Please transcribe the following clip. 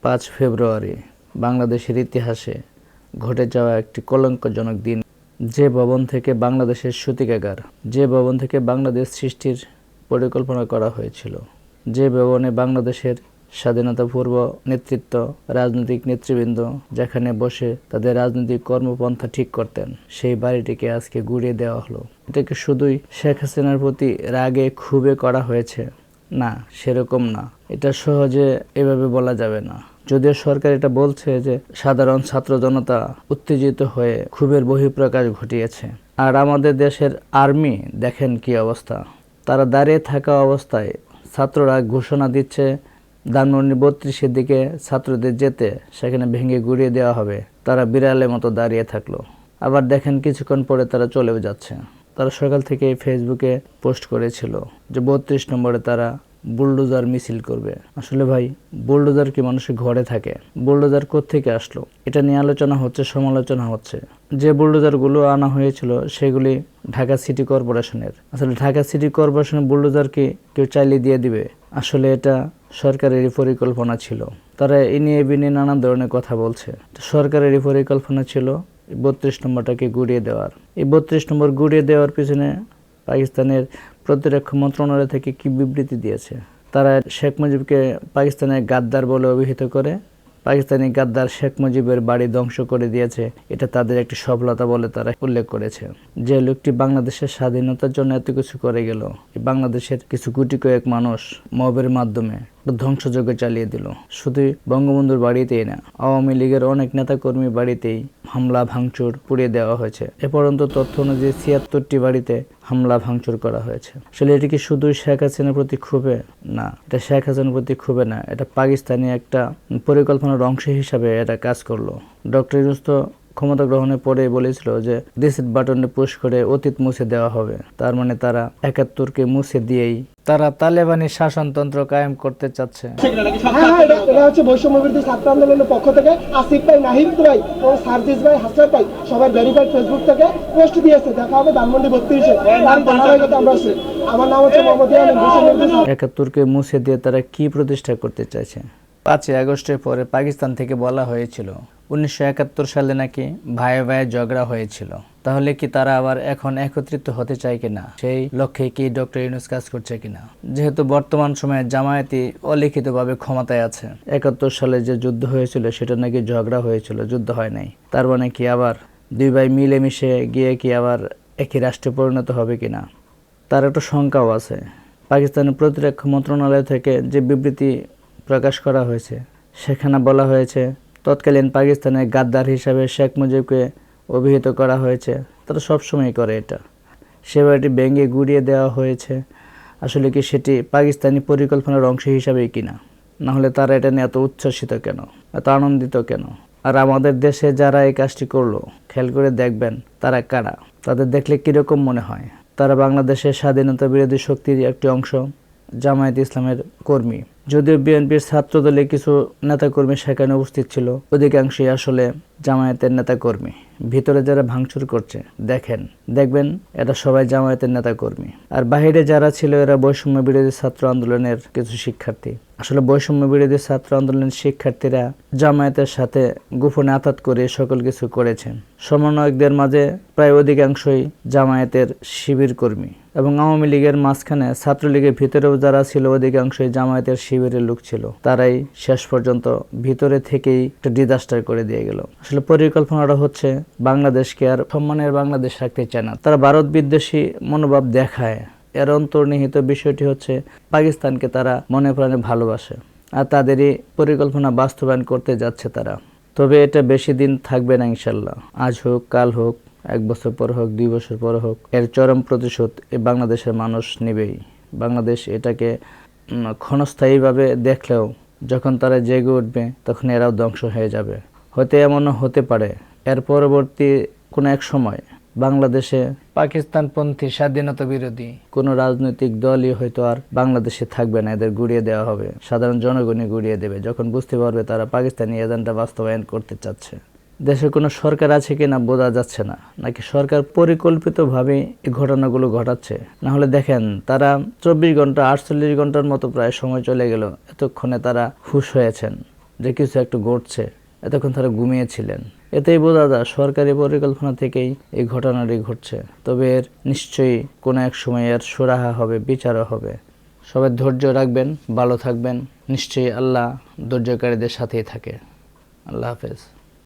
5 ফেব্রুয়ারি বাংলাদেশের ইতিহাসে ঘটে যাওয়া একটি কলঙ্কজনক দিন। যে ভবন থেকে বাংলাদেশের সূতিকাগার, যে ভবন থেকে বাংলাদেশ সৃষ্টির পরিকল্পনা করা হয়েছিল, যে ভবনে বাংলাদেশের স্বাধীনতা পূর্ব নেতৃত্ব, রাজনৈতিক নেতৃবৃন্দ যেখানে বসে তাদের রাজনৈতিক কর্মপন্থা ঠিক করতেন, সেই বাড়িটিকে আজকে গুঁড়িয়ে দেওয়া হলো। এটাকে শুধুই শেখ হাসিনার প্রতি রাগে ক্ষোভে করা হয়েছে না, সেরকম না। এটা সহজে এভাবে বলা যাবে না। যদিও সরকার এটা বলছে যে সাধারণ ছাত্র জনতা উত্তেজিত হয়ে ক্ষোভের বহিঃপ্রকাশ ঘটিয়েছে। আর আমাদের দেশের আর্মি দেখেন কি অবস্থা। তারা দাঁড়িয়ে থাকা অবস্থায় ছাত্ররা ঘোষণা দিচ্ছে ধানমন্ডি 32-এর দিকে ছাত্রদের যেতে, সেখানে ভেঙে গুঁড়িয়ে দেওয়া হবে। তারা বিড়ালের মতো দাঁড়িয়ে থাকলো। আবার দেখেন কিছুক্ষণ পরে তারা চলে যাচ্ছে। তারা সকাল থেকে ফেসবুকে পোস্ট করেছিল যে 32 নম্বরে তারা বুলডোজার মিছিল করবে। আসলে ভাই, বুলডোজার কি মানুষের ঘরে থাকে? বুলডোজার কোত্থেকে আসলো? এটা নিয়ে আলোচনা হচ্ছে, সমালোচনা হচ্ছে। যে বুলডোজারগুলো আনা হয়েছিল সেগুলি ঢাকা সিটি কর্পোরেশনের। আসলে ঢাকা সিটি কর্পোরেশনের বুলডোজার কি কেউ চাইলে দিয়ে দিবে? আসলে এটা সরকারেরই পরিকল্পনা ছিল। তারা এ নিয়ে নানান ধরনের কথা বলছে। সরকারেরই পরিকল্পনা ছিল 32 নম্বরটাকে গুঁড়িয়ে দেওয়ার। এই 32 নম্বর গুঁড়িয়ে দেওয়ার পিছনে পাকিস্তানের প্রতিরক্ষা মন্ত্রণালয় থেকে কি বিবৃতি দিয়েছে? তারা শেখ মুজিবকে পাকিস্তানের গাদ্দার বলে অভিহিত করে পাকিস্তানি গাদ্দার শেখ মুজিবের বাড়ি ধ্বংস করে দিয়েছে। এটা তাদের একটি সফলতা বলে তারা উল্লেখ করেছে। যে লোকটি বাংলাদেশের স্বাধীনতার জন্য এত কিছু করে গেল, বাংলাদেশের কিছু গুটি কয়েক মানুষ মবের মাধ্যমে ধ্বংসযজ্ঞ চালিয়ে দিল। শুধু বঙ্গবন্ধুর বাড়িতেই না, আওয়ামী লীগের অনেক নেতাকর্মী বাড়িতেই হামলা ভাঙচুর পুড়িয়ে দেওয়া হয়েছে। এ পর্যন্ত তথ্য অনুযায়ী 76টি বাড়িতে হামলা ভাঙচুর করা হয়েছে। আসলে এটি কি শুধু শেখ হাসিনার প্রতি ক্ষোভে? না, এটা শেখ হাসিনার প্রতি ক্ষোভে না, এটা পাকিস্তানি একটা পরিকল্পনার অংশ হিসাবে এটা কাজ করলো। ডক্টর ইউনূস তো ক্ষমতা গ্রহণের পরে বলেছিল যে রিসেট বাটনে পুশ করে অতীত মুছে দেওয়া হবে। তার মানে তারা 71কে মুছে দিয়েই তারা তালেবানি শাসনতন্ত্র কায়েম করতে চাচ্ছে। এটা হচ্ছে বৈষম্যবিরোধী ছাত্র আন্দোলনের পক্ষ থেকে আসিফ ভাই, নাহিদ ভাই ও সার্জিস ভাই, হাসনাত ভাই সবাই ভেরিফাইড ফেসবুক থেকে পোস্ট দিয়েছে। দেখা হবে ধানমন্ডি 32-এ। আমার নাম হচ্ছে মোহাম্মদ ইয়ামিন। 71কে মুছে দিয়ে তারা কি প্রতিষ্ঠা করতে চাইছে? 5ই আগস্টের পরে পাকিস্তান থেকে বলা হয়েছিল 1971 সালে নাকি ভাইয়ে ভাইয়ে ঝগড়া হয়েছিল। তাহলে কি তারা আবার এখন একত্রিত হতে চায় কিনা? সেই লক্ষ্যে কি ডক্টর ইউনূস কাজ করছে কিনা? যেহেতু বর্তমান সময়ে জামায়াতি অলিখিতভাবে ক্ষমতায় আছে, 71 সালে যে যুদ্ধ হয়েছিল সেটা নাকি ঝগড়া হয়েছিল, যুদ্ধ হয় নাই। তার মানে কি আবার দুই ভাই মিলেমিশে গিয়ে কি আবার একই রাষ্ট্রে পরিণত হবে কিনা? তার একটা শঙ্কাও আছে। পাকিস্তানের প্রতিরক্ষা মন্ত্রণালয় থেকে যে বিবৃতি প্রকাশ করা হয়েছে সেখানে বলা হয়েছে তৎকালীন পাকিস্তানের গাদ্দার হিসাবে শেখ মুজিবকে অভিহিত করা হয়েছে। তারা সবসময় করে এটা। সে বাড়িটি ভেঙে গুঁড়িয়ে দেওয়া হয়েছে। আসলে কি সেটি পাকিস্তানি পরিকল্পনার অংশ হিসাবেই কিনা? না হলে তারা এটা নিয়ে এত উচ্ছ্বসিত কেন, এত আনন্দিত কেন? আর আমাদের দেশে যারা এই কাজটি করলো, খেয়াল করে দেখবেন তারা কারা। তাদের দেখলে কীরকম মনে হয়? তারা বাংলাদেশের স্বাধীনতা বিরোধী শক্তির একটি অংশ, জামায়াত ইসলামের কর্মী। যদিও বিএনপির ছাত্রদলে কিছু নেতাকর্মী সেখানে উপস্থিত ছিল, অধিকাংশই আসলে জামায়াতের নেতাকর্মী। ভিতরে যারা ভাঙচুর করছে দেখবেন এরা সবাই জামায়াতের নেতাকর্মী। আর বাহিরে যারা ছিল এরা বৈষম্য বিরোধী ছাত্র আন্দোলনের কিছু শিক্ষার্থী। আসলে বৈষম্য বিরোধী ছাত্র আন্দোলনের শিক্ষার্থীরা জামায়াতের সাথে গোপনে আঘাত করে সকল কিছু করেছেন। সমন্বয়কদের মাঝে প্রায় অধিকাংশই জামায়াতের শিবির কর্মী এবং আওয়ামী লীগের মাঝখানে ছাত্রলীগের ভিতরেও যারা ছিল অধিকাংশই জামায়াতের শিবিরের লোক ছিল। তারাই শেষ পর্যন্ত ভিতরে থেকেই একটা ডিজাস্টার করে দিয়ে গেল। আসলে পরিকল্পনাটা হচ্ছে বাংলাদেশকে আর সম্মানের বাংলাদেশ রাখতে চায় না, তারা ভারত বিদ্বেষী মনোভাব দেখায়। এর অন্তর্নিহিত বিষয়টি হচ্ছে পাকিস্তানকে তারা মনে প্রাণে ভালোবাসে আর তাদেরই পরিকল্পনা বাস্তবায়ন করতে যাচ্ছে তারা। তবে এটা বেশি দিন থাকবে না ইনশাল্লাহ। আজ হোক, কাল হোক, 1 বছর পর হোক, 2 বছর পর হোক, এর চরম প্রতিশোধ এই বাংলাদেশের মানুষ নেবেই। বাংলাদেশ এটাকে ক্ষণস্থায়ীভাবে দেখলেও যখন তারা জেগে উঠবে তখন এরাও ধ্বংস হয়ে যাবে। হয়তো এমনও হতে পারে এর পরবর্তী কোনো এক সময় বাংলাদেশে পাকিস্তানপন্থী স্বাধীনতা বিরোধী কোনো রাজনৈতিক দলই হয়তো আর বাংলাদেশে থাকবে না, এদের গুঁড়িয়ে দেওয়া হবে। সাধারণ জনগণই গুঁড়িয়ে দেবে যখন বুঝতে পারবে তারা পাকিস্তানি এজেন্ডা বাস্তবায়ন করতে চাচ্ছে। দেশে কোনো সরকার আছে কিনা বোঝা যাচ্ছে না, নাকি সরকার পরিকল্পিতভাবে এই ঘটনাগুলো ঘটাচ্ছে। না হলে দেখেন তারা 24 ঘন্টা 48 ঘন্টার মতো প্রায় সময় চলে গেল, এতক্ষণে তারা হুঁশ হয়েছেন। যে কিছু একটু ঘটছে, এতক্ষণ তারা ঘুমিয়েছিলেন। এতেই বোঝা যায় সরকারি পরিকল্পনা থেকেই এই ঘটনাটি ঘটছে। তবে এর নিশ্চয়ই কোনো এক সময় এর সুরাহা হবে, বিচারও হবে। সবাই ধৈর্য রাখবেন, ভালো থাকবেন। নিশ্চয়ই আল্লাহ ধৈর্যকারীদের সাথেই থাকে। আল্লাহ হাফেজ।